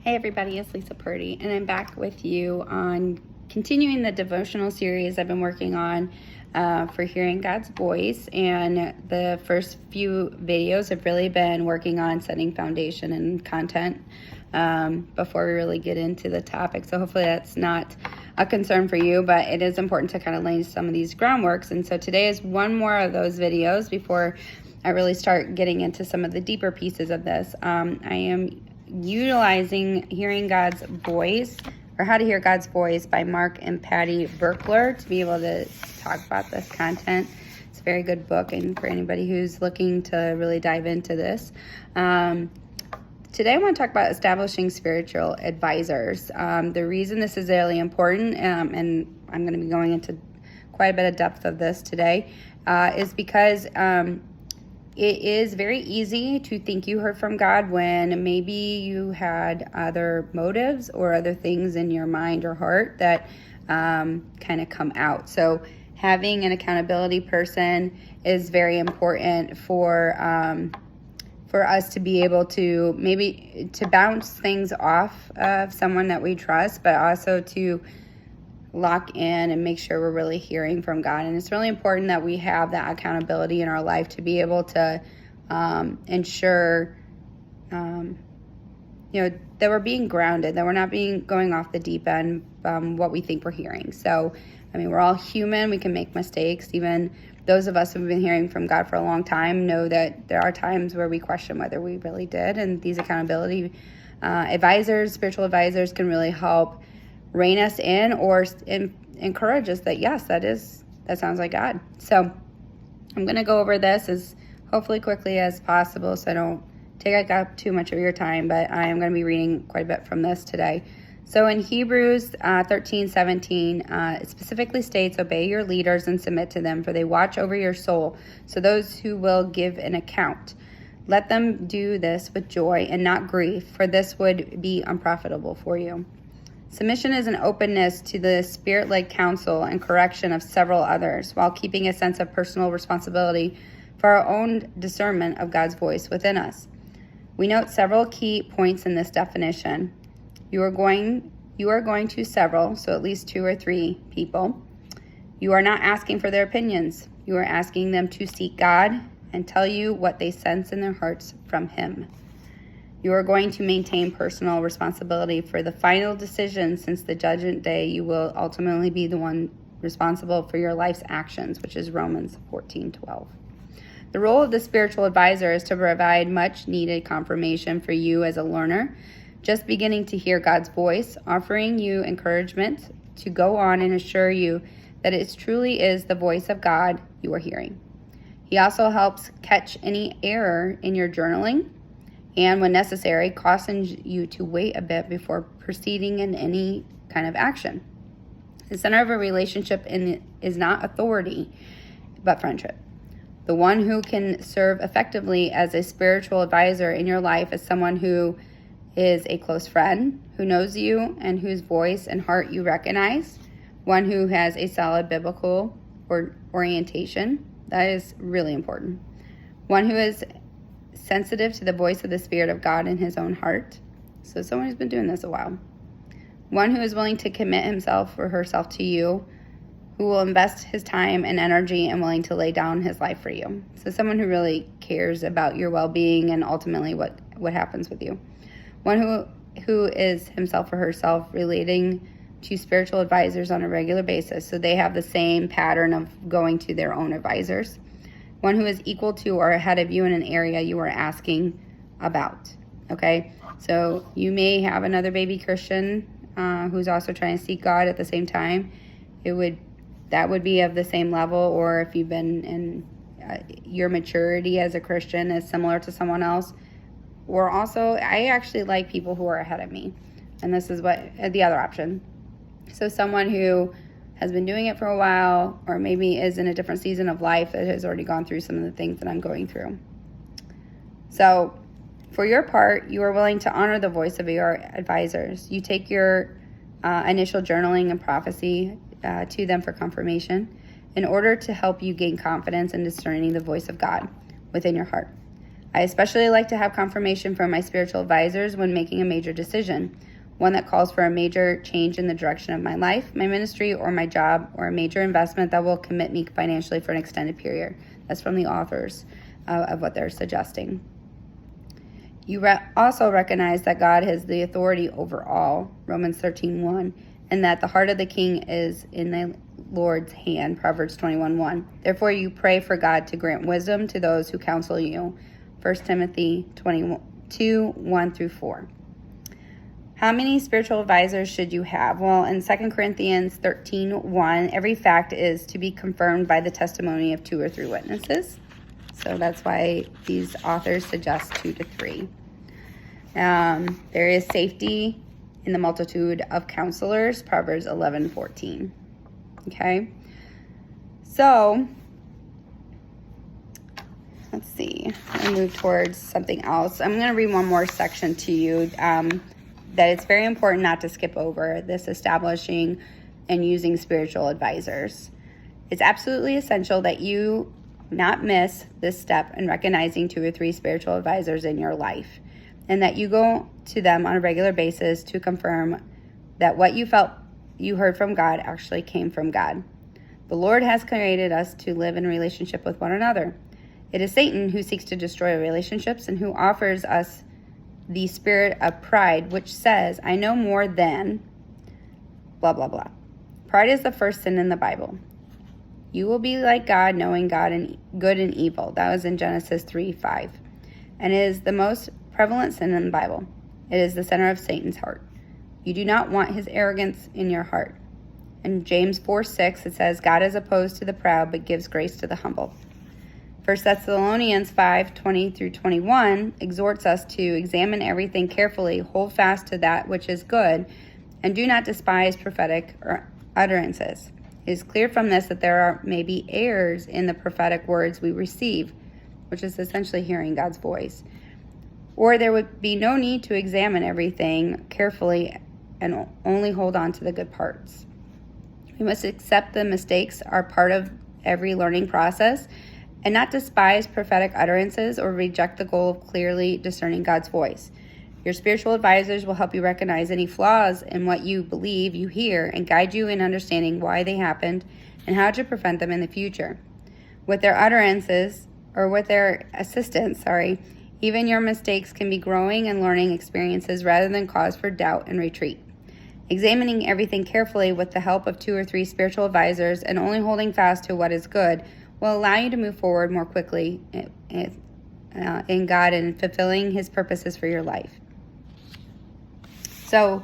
Hey everybody, it's Lisa Purdy, and I'm back with you on continuing the devotional series I've been working on for hearing God's voice. And the first few videos have really been working on setting foundation and content before we really get into the topic. So hopefully that's not a concern for you, but it is important to kind of lay some of these groundworks. And so today is one more of those videos before I really start getting into some of the deeper pieces of this. I am utilizing Hearing God's Voice, or How to Hear God's Voice by Mark and Patti Virkler to be able to talk about this content. It's a very good book, and for anybody who's looking to really dive into this. Today I want to talk about establishing spiritual advisors. The reason this is really important, and I'm going to be going into quite a bit of depth of this today, is because it is very easy to think you heard from God when maybe you had other motives or other things in your mind or heart that kind of come out. So having an accountability person is very important for us to be able to maybe to bounce things off of someone that we trust, but also to lock in and make sure we're really hearing from God. And it's really important that we have that accountability in our life to be able to ensure that we're being grounded, that we're not going off the deep end what we think we're hearing. So I mean, we're all human, we can make mistakes. Even those of us who've been hearing from God for a long time know that there are times where we question whether we really did, and these accountability advisors, spiritual advisors, can really help rein us in or encourage us that yes, that sounds like God. So I'm going to go over this as hopefully quickly as possible so I don't take up too much of your time, but I am going to be reading quite a bit from this today. So in Hebrews 13:17, it specifically states, "Obey your leaders and submit to them, for they watch over your soul, so those who will give an account. Let them do this with joy and not grief, for this would be unprofitable for you." Submission is an openness to the Spirit-led counsel and correction of several others, while keeping a sense of personal responsibility for our own discernment of God's voice within us. We note several key points in this definition. You are going to several, so at least 2 or 3 people. You are not asking for their opinions. You are asking them to seek God and tell you what they sense in their hearts from Him. You are going to maintain personal responsibility for the final decision, since the judgment day you will ultimately be the one responsible for your life's actions, which is Romans 14:12. The role of the spiritual advisor is to provide much needed confirmation for you as a learner, just beginning to hear God's voice, offering you encouragement to go on and assure you that it truly is the voice of God you are hearing. He also helps catch any error in your journaling, and when necessary, cautions you to wait a bit before proceeding in any kind of action. The center of a relationship is not authority, but friendship. The one who can serve effectively as a spiritual advisor in your life is someone who is a close friend, who knows you and whose voice and heart you recognize, one who has a solid biblical orientation. That is really important. One who is sensitive to the voice of the Spirit of God in his own heart. So someone who's been doing this a while. One who is willing to commit himself or herself to you, who will invest his time and energy and willing to lay down his life for you. So someone who really cares about your well-being and ultimately what happens with you. One who is himself or herself relating to spiritual advisors on a regular basis, so they have the same pattern of going to their own advisors. One who is equal to or ahead of you in an area you are asking about, okay? So you may have another baby Christian who's also trying to seek God at the same time. That would be of the same level, or if you've been in your maturity as a Christian is similar to someone else. Or also, I actually like people who are ahead of me, and this is what the other option. So someone who has been doing it for a while, or maybe is in a different season of life that has already gone through some of the things that I'm going through. So for your part, you are willing to honor the voice of your advisors. You take your initial journaling and prophecy to them for confirmation in order to help you gain confidence in discerning the voice of God within your heart. I especially like to have confirmation from my spiritual advisors when making a major decision, one that calls for a major change in the direction of my life, my ministry, or my job, or a major investment that will commit me financially for an extended period. That's from the authors of what they're suggesting. You also recognize that God has the authority over all, Romans 13:1, and that the heart of the king is in the Lord's hand, Proverbs 21:1. Therefore, you pray for God to grant wisdom to those who counsel you, 1 Timothy 22:1-4. How many spiritual advisors should you have? Well, in 2 Corinthians 13:1, every fact is to be confirmed by the testimony of 2 or 3 witnesses. So that's why these authors suggest 2 to 3. There is safety in the multitude of counselors, Proverbs 11:14. Okay, so let's see. I'll move towards something else. I'm going to read one more section to you. That it's very important not to skip over this establishing and using spiritual advisors. It's absolutely essential that you not miss this step in recognizing 2 or 3 spiritual advisors in your life, and that you go to them on a regular basis to confirm that what you felt you heard from God actually came from God. The Lord has created us to live in relationship with one another. It is Satan who seeks to destroy relationships and who offers us the spirit of pride, which says, I know more than blah, blah, blah. Pride is the first sin in the Bible. You will be like God, knowing God and good and evil. That was in Genesis 3:5. And it is the most prevalent sin in the Bible. It is the center of Satan's heart. You do not want his arrogance in your heart. In James 4:6, it says, God is opposed to the proud, but gives grace to the humble. 1 Thessalonians 5:20-21 exhorts us to examine everything carefully, hold fast to that which is good, and do not despise prophetic utterances. It is clear from this that there may be errors in the prophetic words we receive, which is essentially hearing God's voice. Or there would be no need to examine everything carefully and only hold on to the good parts. We must accept the mistakes are part of every learning process and not despise prophetic utterances or reject the goal of clearly discerning God's voice. Your spiritual advisors will help you recognize any flaws in what you believe you hear and guide you in understanding why they happened and how to prevent them in the future. With their utterances, or with their assistance, even your mistakes can be growing and learning experiences rather than cause for doubt and retreat. Examining everything carefully with the help of 2 or 3 spiritual advisors and only holding fast to what is good will allow you to move forward more quickly in God and fulfilling his purposes for your life. So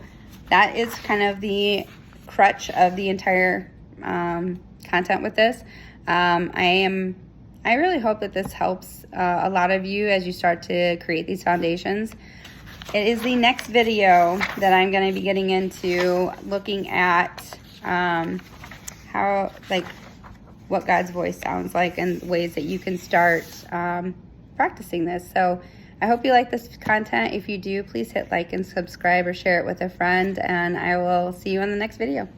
that is kind of the crutch of the entire content with this. I really hope that this helps a lot of you as you start to create these foundations. It is the next video that I'm going to be getting into, looking at what God's voice sounds like and ways that you can start practicing this. So I hope you like this content. If you do, please hit like and subscribe or share it with a friend, and I will see you in the next video.